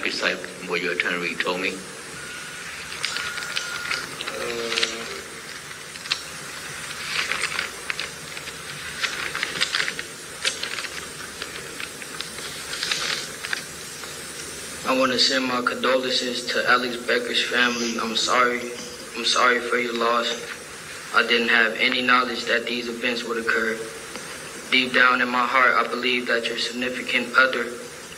besides what your attorney told me? I want to send my condolences to Alex Becker's family. I'm sorry. I'm sorry for your loss. I didn't have any knowledge that these events would occur. Deep down in my heart, I believe that your significant other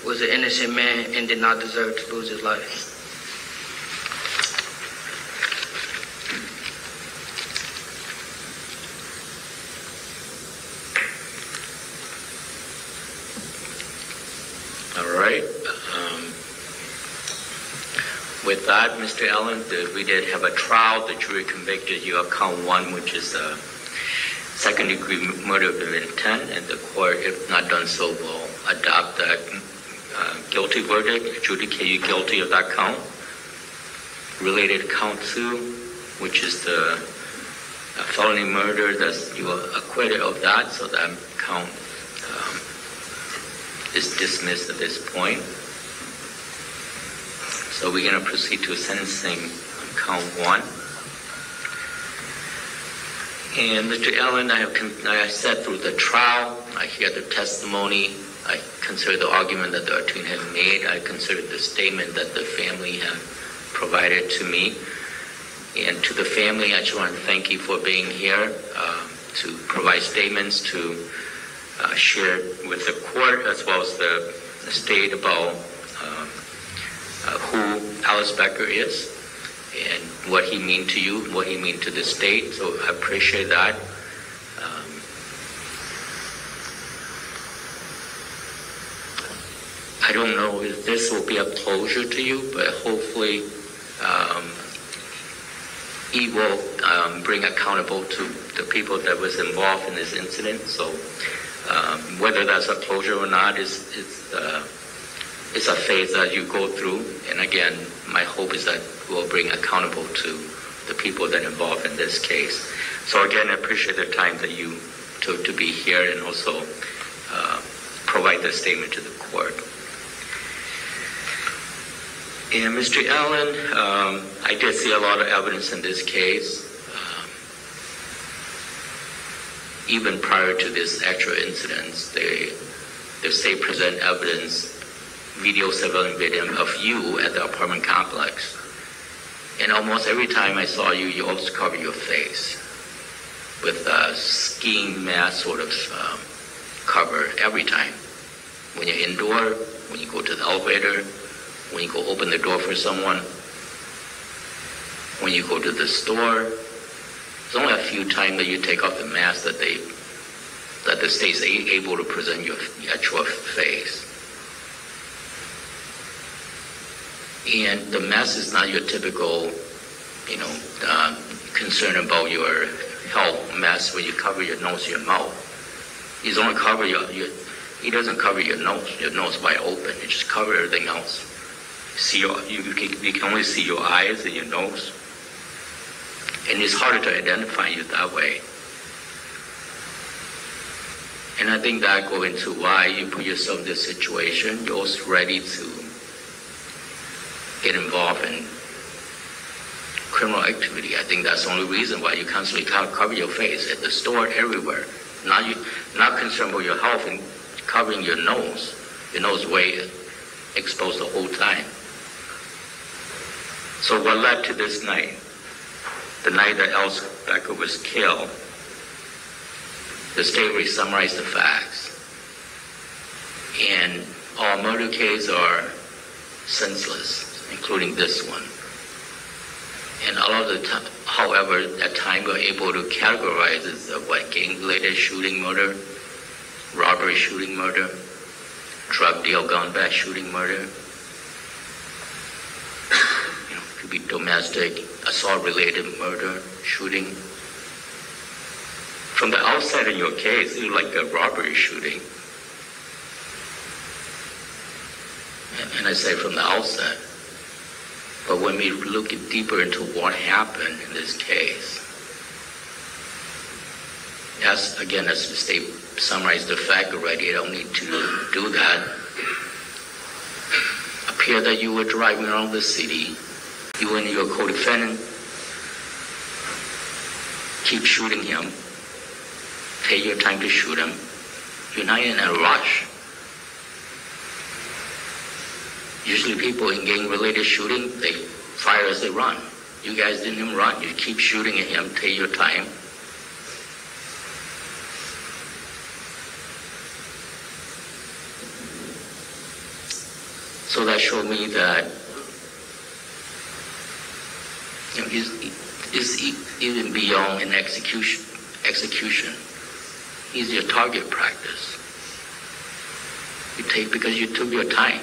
was an innocent man and did not deserve to lose his life. All right. With that, Mr. Allen, we did have a trial. The jury convicted you of count 1, which is second-degree murder with intent, and the court, if not done so, will adopt that guilty verdict, adjudicate you guilty of that count. Related count 2, which is the felony murder, that you are acquitted of that, so that count is dismissed at this point. So we're going to proceed to sentencing on count 1. And Mr. Allen, I sat through the trial. I hear the testimony. I consider the argument that the attorney had made. I consider the statement that the family had provided to me. And to the family, I just want to thank you for being here to provide statements, to share with the court as well as the state about who Alex Becker is and what he means to you, what he means to the state. So I appreciate that. I don't know if this will be a closure to you, but hopefully he will bring accountable to the people that was involved in this incident. So whether that's a closure or not it's a phase that you go through. And again, my hope is that we'll bring accountable to the people that are involved in this case. So again, I appreciate the time that you took to be here and also provide the statement to the court. And Mr. Allen, I did see a lot of evidence in this case. Even prior to this actual incident, the state present evidence, video, surveillance video of you at the apartment complex. And almost every time I saw you, you always cover your face with a skiing mask sort of cover every time. When you're indoor, when you go to the elevator, when you go open the door for someone, when you go to the store. There's only a few times that you take off the mask that the state's able to present your actual face. And the mask is not your typical, concern about your health mask where you cover your nose, your mouth. It only cover it doesn't cover your nose wide open. It just covers everything else. You can only see your eyes and your nose. And it's harder to identify you that way. And I think that goes into why you put yourself in this situation. You're also ready to get involved in criminal activity. I think that's the only reason why you constantly cover your face at the store, everywhere. Not concerned about your health and covering your nose way exposed the whole time. So what led to this night? The night that Alex Becker was killed, the state will summarize the facts. And all murder cases are senseless, including this one. And a lot of the time, however, at times we're able to categorize as gang-related shooting murder, robbery shooting murder, drug deal gone bad shooting murder. Could be domestic, assault-related murder, shooting. From the outset in your case, it was like a robbery shooting. And I say from the outset. But when we look deeper into what happened in this case, as the state summarized the fact already, I don't need to do that. appeared that you were driving around the city. You and your co-defendant keep shooting him. Take your time to shoot him. You're not in a rush. Usually people in gang-related shooting, they fire as they run. You guys didn't even run. You keep shooting at him. Take your time. So that showed me that it's even beyond an execution. It's your target practice. You take because you took your time.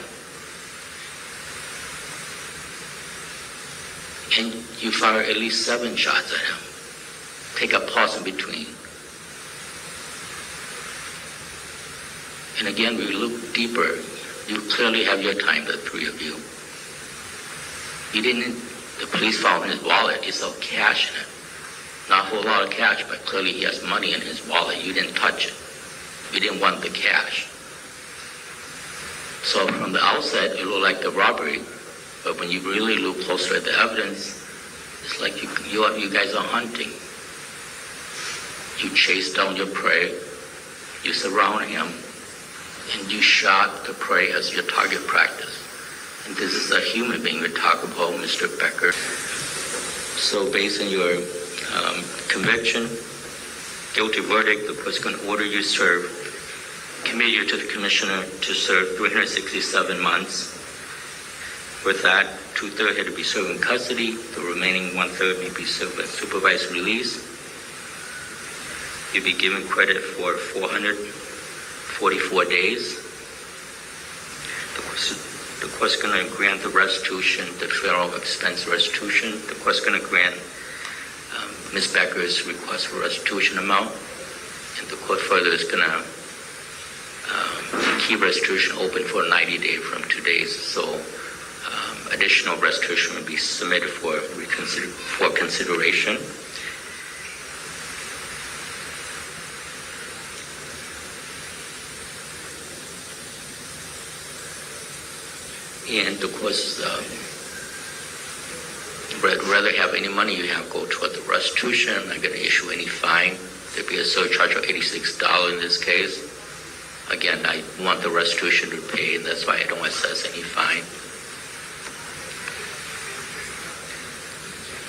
And you fire at least 7 shots at him. Take a pause in between. And again, we look deeper. You clearly have your time, the 3 of you. The police found his wallet. It's all cash in it. Not a whole lot of cash, but clearly he has money in his wallet. You didn't touch it. You didn't want the cash. So from the outset, it looked like the robbery. But when you really look closer at the evidence, it's like you guys are hunting. You chase down your prey, you surround him, and you shot the prey as your target practice. And this is a human being we're talking about, Mr. Becker. So based on your conviction, guilty verdict, the court's going to order you commit you to the commissioner to serve 367 months. With that, 2/3 had to be served in custody. The remaining 1/3 may be served at supervised release. You'll be given credit for 444 days. The court's going to grant the restitution, the federal expense restitution. The court's going to grant Ms. Becker's request for restitution amount. And the court further is going to keep restitution open for 90 days from today. So additional restitution will be submitted for consideration. And of course, rather have any money you have go toward the restitution. I'm not going to issue any fine. There'd be a surcharge of $86 in this case. Again, I want the restitution to pay, and that's why I don't assess any fine.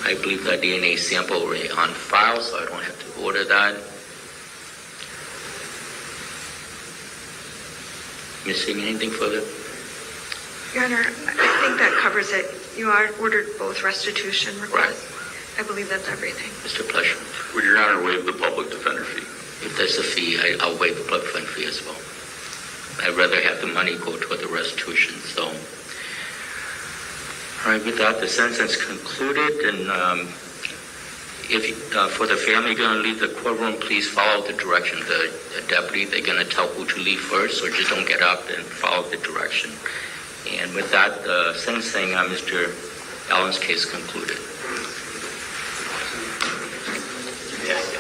I believe that DNA sample already on file, so I don't have to order that. Missing anything further? Your Honor, I think that covers it. You are ordered both restitution requests. Right. I believe that's everything. Mr. Pleasure. Would Your Honor waive the public defender fee? If there's a fee, I'll waive the public defender fee as well. I'd rather have the money go toward the restitution. So, all right, with that, the sentence is concluded. And if for the family going to leave the courtroom, please follow the direction. The deputy, they're going to tell who to leave first, so just don't get up and follow the direction. And with that, the sentencing on Mr. Allen's case concluded. Yes.